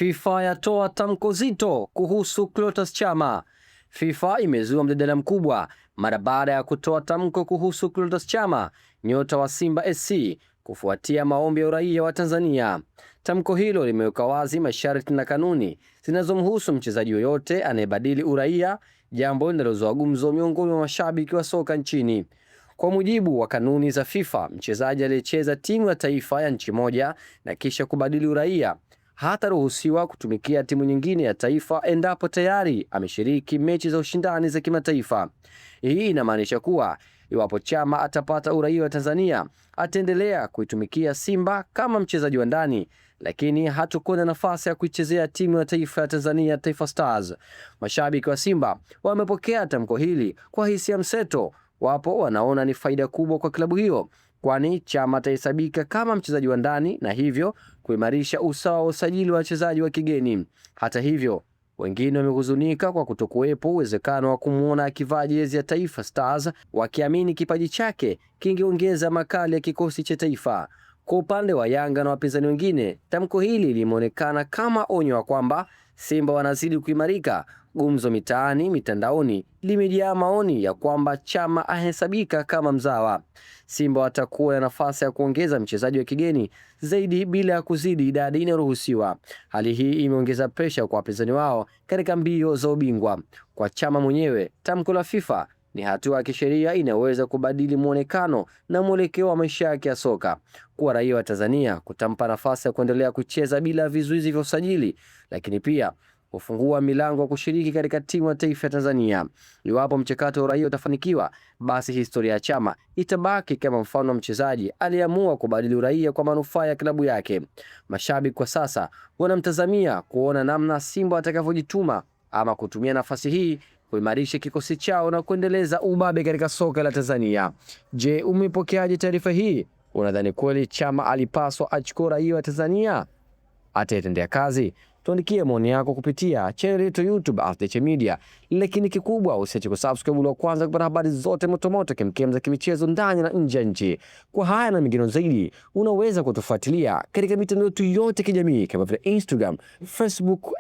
FIFA yatoa tamko zito kuhusu Clatous Chama. FIFA imezua mjadala mkubwa mara baada ya kutoa tamko kuhusu Clatous Chama, nyota wa Simba SC, kufuatia maombi ya uraia wa Tanzania. Tamko hilo limeweka wazi masharti na kanuni zinazomhusu mchezaji yoyote anayebadili uraia, jambo linalozua gumzo miongoni mwa mashabiki wa soka nchini. Kwa mujibu wa kanuni za FIFA, mchezaji aliyecheza timu ya taifa ya nchi moja na kisha kubadili uraia hataruhusiwa kutumikia timu nyingine ya taifa endapo tayari ameshiriki mechi za ushindani za kimataifa. Hii inamaanisha kuwa iwapo Chama atapata uraia wa Tanzania, ataendelea kuitumikia Simba kama mchezaji wa ndani, lakini hatakuwa na nafasi ya kuichezea timu ya taifa ya Tanzania, Taifa Stars. Mashabiki wa Simba wamepokea tamko hili kwa hisia mseto. Wapo wanaona ni faida kubwa kwa klabu hiyo, kwani Chama atahesabika kama mchezaji wa ndani na hivyo kuimarisha usawa wa usajili wa wachezaji wa kigeni. Hata hivyo, wengine wamehuzunika kwa kutokuwepo uwezekano wa kumuona akivaa jezi ya Taifa Stars, wakiamini kipaji chake kingeongeza makali ya kikosi cha taifa. Kwa upande wa Yanga na wapinzani wengine, tamko hili limeonekana kama onyo kwamba Simba wanazidi kuimarika. Gumzo mitaani, mitandaoni limejaa maoni ya kwamba Chama ahesabika kama mzawa. Simba watakuwa na nafasi ya kuongeza mchezaji wa kigeni zaidi bila ya kuzidi idadi inayoruhusiwa. Hali hii imeongeza presha kwa wapinzani wao katika mbio za ubingwa. Kwa Chama mwenyewe, tamko la FIFA ni hatua ya kisheria inaweza kubadili muonekano na mwelekeo wa maisha yake ya soka. Kuwa raia wa Tanzania kutampa nafasi ya kuendelea kucheza bila vizuizi vya usajili, lakini pia kufungua milango wa kushiriki katika timu ya taifa ya Tanzania. Iwapo mchakato wa uraia utafanikiwa, basi historia ya Chama itabaki kama mfano wa mchezaji aliyeamua kubadili uraia kwa manufaa ya klabu yake. Mashabiki kwa sasa wanamtazamia kuona namna Simba atakavyojituma ama kutumia nafasi hii kuimarisha kikosi chao na kuendeleza ubabe katika soka la Tanzania. Je, umepokeaje taarifa hii? Unadhani kweli Chama alipaswa achukue uraia wa Tanzania? Ataitendea kazi? Tuandikie maoni yako kupitia channel yetu YouTube After Media. Lakini kikubwa usiache kusubscribe ili kwanza kupata habari zote motomoto kemkem za kimichezo ndani na nje ya nchi. Kwa haya na mengine zaidi, unaweza kutufuatilia katika mitandao yetu yote kijamii kama vile Instagram, Facebook